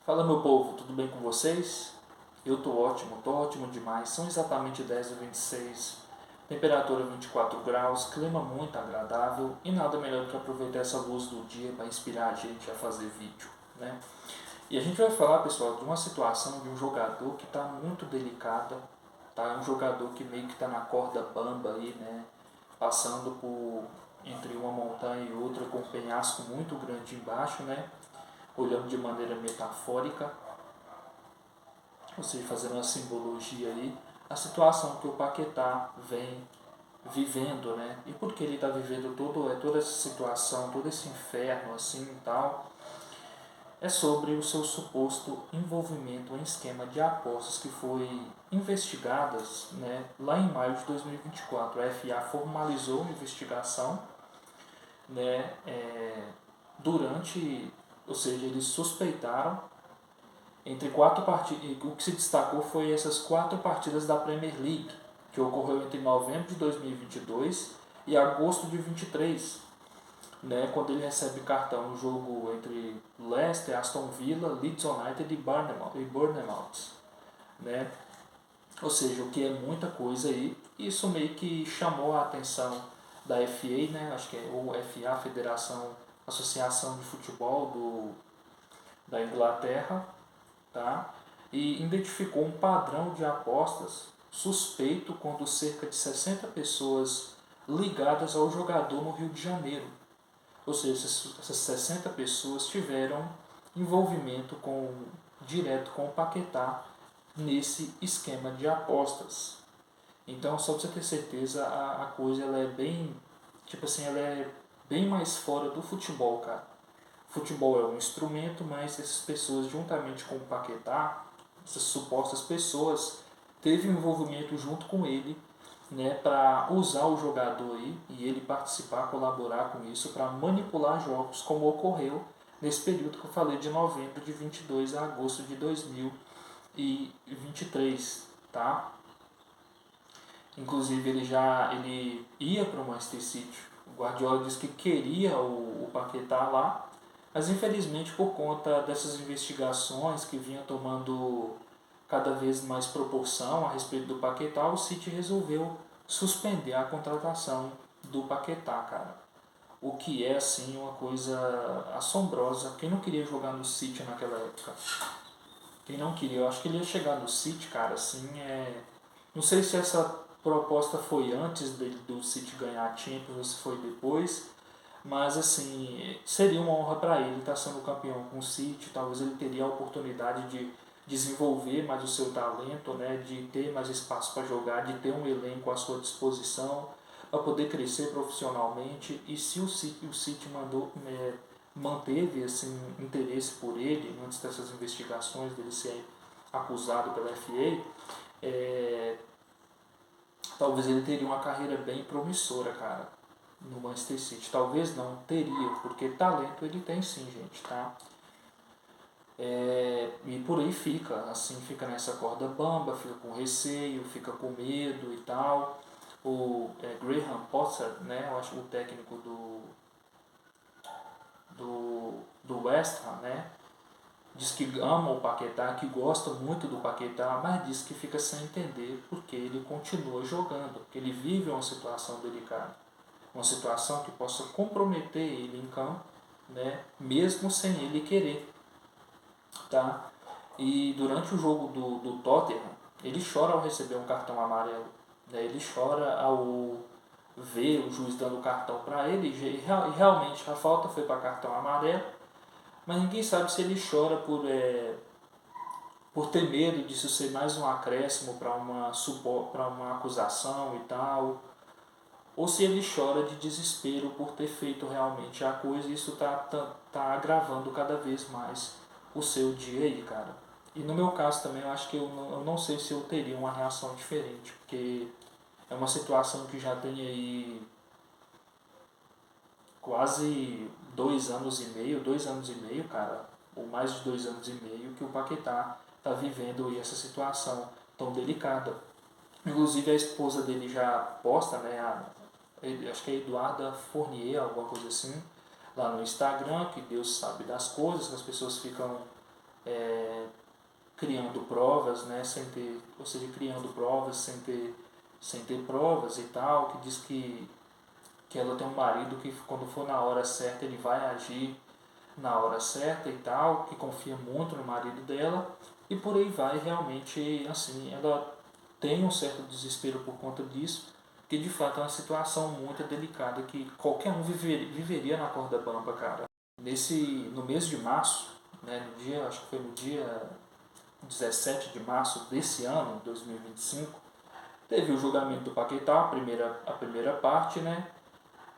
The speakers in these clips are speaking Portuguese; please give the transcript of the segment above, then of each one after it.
Fala meu povo, tudo bem com vocês? Eu tô ótimo demais. São exatamente 10h26, temperatura 24 graus, clima muito agradável e nada melhor do que aproveitar essa luz do dia para inspirar a gente a fazer vídeo, né? E a gente vai falar, pessoal, de uma situação de um jogador que está muito delicada, tá? É um jogador que meio que está na corda bamba aí, né? Passando por entre uma montanha e outra com um penhasco muito grande embaixo, né? Olhando de maneira metafórica, ou seja, fazendo uma simbologia aí, a situação que o Paquetá vem vivendo, né? E por que ele está vivendo toda essa situação, todo esse inferno assim e tal, é sobre o seu suposto envolvimento em esquema de apostas que foi investigadas, né, lá em maio de 2024. A FA formalizou uma investigação, né, durante, ou seja, eles suspeitaram entre quatro partidas. O que se destacou foi essas quatro partidas da Premier League, que ocorreu entre novembro de 2022 e agosto de 23, né, quando ele recebe cartão no jogo entre Leicester, Aston Villa, Leeds United e Bournemouth, né? Ou seja, o que é muita coisa aí. Isso meio que chamou a atenção da FA, né? Acho que é o FA, Federação Associação de Futebol da Inglaterra, tá? E identificou um padrão de apostas suspeito quando cerca de 60 pessoas ligadas ao jogador no Rio de Janeiro. Ou seja, essas 60 pessoas tiveram envolvimento direto com o Paquetá nesse esquema de apostas. Então, só para você ter certeza, a coisa ela é bem, tipo assim, ela é bem mais fora do futebol, cara. Futebol é um instrumento, mas essas pessoas, juntamente com o Paquetá, essas supostas pessoas, teve um envolvimento junto com ele, né, para usar o jogador aí e ele participar, colaborar com isso para manipular jogos, como ocorreu nesse período que eu falei de novembro de 22 a agosto de 2023, tá? Inclusive ele ia para o Manchester City. O Guardiola disse que queria o Paquetá lá, mas infelizmente por conta dessas investigações que vinham tomando cada vez mais proporção a respeito do Paquetá, o City resolveu suspender a contratação do Paquetá, cara. O que é, assim, uma coisa assombrosa. Quem não queria jogar no City naquela época? Quem não queria? Eu acho que ele ia chegar no City, cara, assim, Não sei se essa proposta foi antes do City ganhar a Champions ou se foi depois, mas assim, seria uma honra para ele estar sendo campeão com o City. Talvez ele teria a oportunidade de desenvolver mais o seu talento, né, de ter mais espaço para jogar, de ter um elenco à sua disposição para poder crescer profissionalmente. E se o City manteve assim, interesse por ele antes dessas investigações dele ser acusado pela FA, talvez ele teria uma carreira bem promissora, cara, no Manchester City. Talvez não, teria, porque talento ele tem sim, gente, tá? E por aí fica, assim, fica nessa corda bamba, fica com receio, fica com medo e tal. O Graham Potter, né, eu acho o técnico do West Ham, né, diz que ama o Paquetá, que gosta muito do Paquetá, mas diz que fica sem entender porque ele continua jogando, porque ele vive uma situação delicada, uma situação que possa comprometer ele em campo, né, mesmo sem ele querer, tá? E durante o jogo do Tottenham, ele chora ao receber um cartão amarelo, né? Ele chora ao ver o juiz dando o cartão para ele, e realmente a falta foi para cartão amarelo, mas ninguém sabe se ele chora por ter medo disso ser mais um acréscimo para uma acusação e tal, ou se ele chora de desespero por ter feito realmente a coisa, e isso tá agravando cada vez mais o seu dia aí, cara. E no meu caso também, eu acho que eu não sei se eu teria uma reação diferente, porque é uma situação que já tem aí quase 2 anos e meio, cara, ou mais de 2 anos e meio, que o Paquetá tá vivendo aí essa situação tão delicada. Inclusive a esposa dele já posta, né, acho que é Eduarda Fournier, alguma coisa assim, lá no Instagram, que Deus sabe das coisas, que as pessoas ficam criando provas, né, ou seja, criando provas sem ter provas e tal, que diz que ela tem um marido que quando for na hora certa ele vai agir na hora certa e tal, que confia muito no marido dela, e por aí vai. Realmente, assim, ela tem um certo desespero por conta disso, que de fato é uma situação muito delicada que qualquer um viveria na corda bamba, cara. No mês de março, né, acho que foi no dia 17 de março desse ano, 2025, teve o julgamento do Paquetá, a primeira parte, né?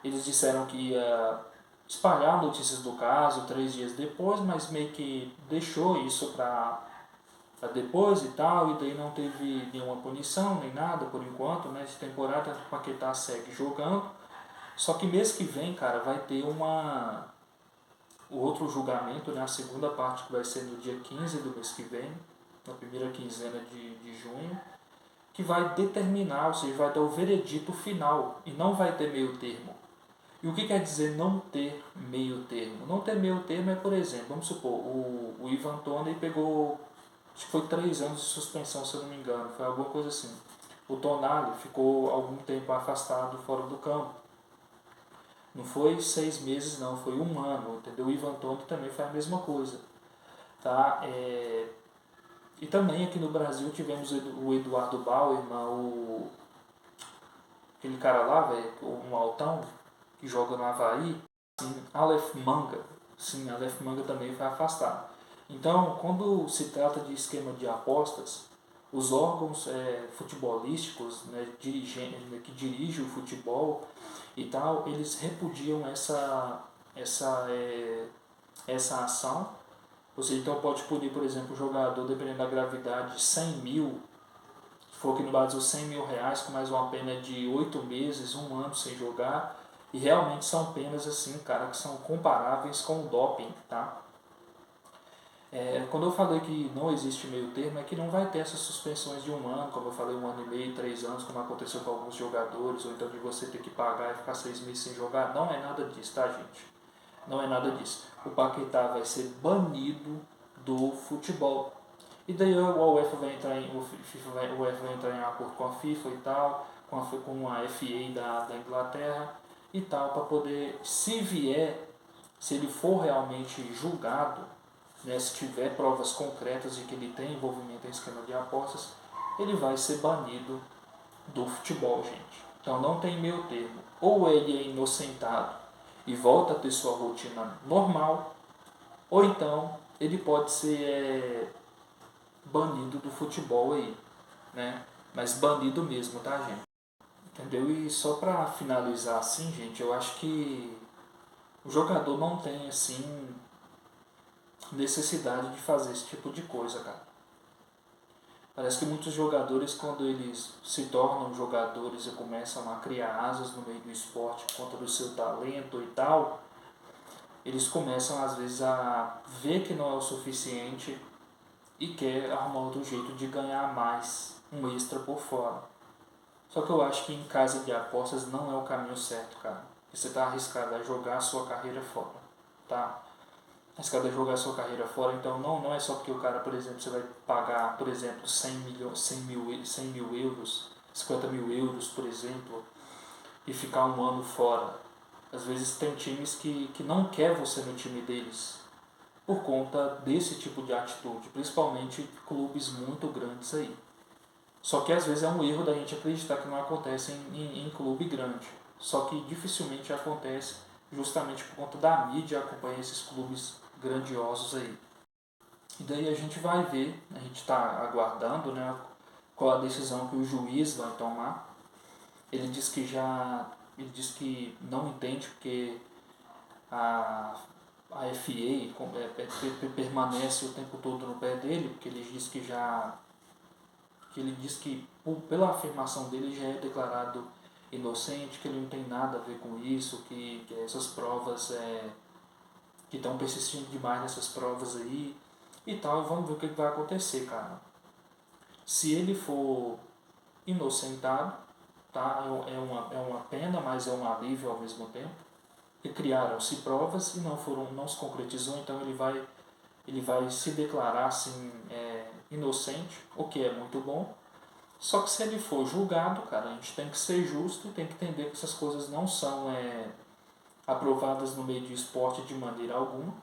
Eles disseram que ia espalhar notícias do caso 3 dias depois, mas meio que deixou isso para depois e tal, e daí não teve nenhuma punição nem nada por enquanto, né? Essa temporada o Paquetá segue jogando. Só que mês que vem, cara, vai ter o outro julgamento, né? A segunda parte que vai ser no dia 15 do mês que vem, na primeira quinzena de junho, que vai determinar, ou seja, vai dar o veredito final e não vai ter meio termo. E o que quer dizer não ter meio termo? Não ter meio termo é, por exemplo, vamos supor, o Ivan Toney pegou, acho que foi 3 anos de suspensão, se eu não me engano, foi alguma coisa assim. O Tonali ficou algum tempo afastado fora do campo. Não foi 6 meses não, foi 1 ano, entendeu? O Ivan Toney também foi a mesma coisa. Tá? E também aqui no Brasil tivemos o Eduardo Bauerman, aquele cara lá, velho, um altão, que joga no Havaí, sim, Aleph Manga. Sim, Aleph Manga também foi afastado. Então, quando se trata de esquema de apostas, os órgãos futebolísticos, né, que dirigem o futebol e tal, eles repudiam essa ação. Ou seja, então pode punir, por exemplo, o jogador, dependendo da gravidade, 100 mil, se for aqui no Brasil, 100 mil reais, com mais uma pena de 8 meses, 1 ano sem jogar. E realmente são penas assim, cara, que são comparáveis com o doping, tá? Quando eu falei que não existe meio termo, é que não vai ter essas suspensões de 1 ano, como eu falei, 1 ano e meio, 3 anos, como aconteceu com alguns jogadores, ou então de você ter que pagar e ficar 6 meses sem jogar. Não é nada disso, tá, gente? Não é nada disso. O Paquetá vai ser banido do futebol. E daí a UEFA vai entrar o UEFA vai entrar em acordo com a FIFA e tal, com a FA da Inglaterra e tal, para poder, se ele for realmente julgado, né, se tiver provas concretas de que ele tem envolvimento em esquema de apostas, ele vai ser banido do futebol, gente. Então não tem meio termo. Ou ele é inocentado e volta a ter sua rotina normal, ou então ele pode ser banido do futebol aí, né? Mas banido mesmo, tá, gente? Entendeu? E só pra finalizar assim, gente, eu acho que o jogador não tem, assim, necessidade de fazer esse tipo de coisa, cara. Parece que muitos jogadores, quando eles se tornam jogadores e começam a criar asas no meio do esporte por conta do seu talento e tal, eles começam às vezes a ver que não é o suficiente e quer arrumar outro jeito de ganhar mais, um extra por fora. Só que eu acho que em casa de apostas não é o caminho certo, cara. Você está arriscado a jogar a sua carreira fora, tá? Arriscado a jogar a sua carreira fora, então não é só porque o cara, por exemplo, você vai pagar, por exemplo, 100 mil euros, 50 mil euros, por exemplo, e ficar 1 ano fora. Às vezes tem times que não quer você no time deles por conta desse tipo de atitude, principalmente clubes muito grandes aí. Só que às vezes é um erro da gente acreditar que não acontece em clube grande. Só que dificilmente acontece justamente por conta da mídia acompanhar esses clubes grandiosos aí. E daí a gente vai ver, a gente está aguardando, né, qual a decisão que o juiz vai tomar. Ele diz que não entende porque a, a FA permanece o tempo todo no pé dele, porque ele diz que pela afirmação dele já é declarado inocente, que ele não tem nada a ver com isso, que essas provas que estão persistindo demais nessas provas aí e tal. Vamos ver o que vai acontecer, cara. Se ele for inocentado, tá? É uma pena, mas é um alívio ao mesmo tempo. E criaram-se provas e não se concretizou, então ele vai ele vai se declarar assim, inocente, o que é muito bom. Só que se ele for julgado, cara, a gente tem que ser justo e tem que entender que essas coisas não são aprovadas no meio de esporte de maneira alguma.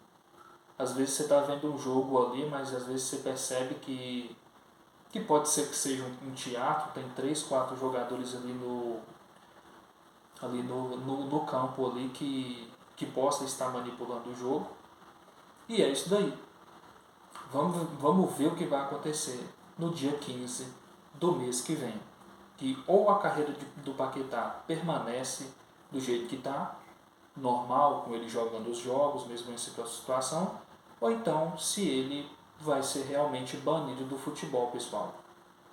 Às vezes você está vendo um jogo ali, mas às vezes você percebe que pode ser que seja um teatro, tem 3, 4 jogadores ali no campo ali que possa estar manipulando o jogo. E é isso daí. Vamos ver o que vai acontecer no dia 15 do mês que vem. Que ou a carreira do Paquetá permanece do jeito que está, normal, com ele jogando os jogos, mesmo em situação, ou então se ele vai ser realmente banido do futebol, pessoal.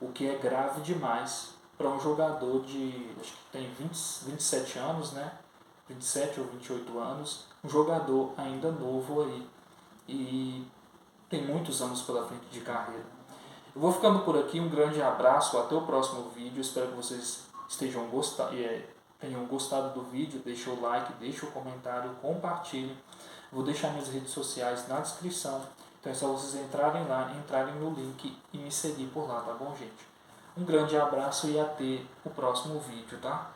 O que é grave demais para um jogador de, acho que tem 27 anos, né? 27 ou 28 anos, um jogador ainda novo aí e tem muitos anos pela frente de carreira. Eu vou ficando por aqui, um grande abraço, até o próximo vídeo, espero que vocês tenham gostado do vídeo, deixe o like, deixe o comentário, compartilhe. Vou deixar minhas redes sociais na descrição, então é só vocês entrarem lá, entrarem no link e me seguir por lá, tá bom, gente? Um grande abraço e até o próximo vídeo, tá?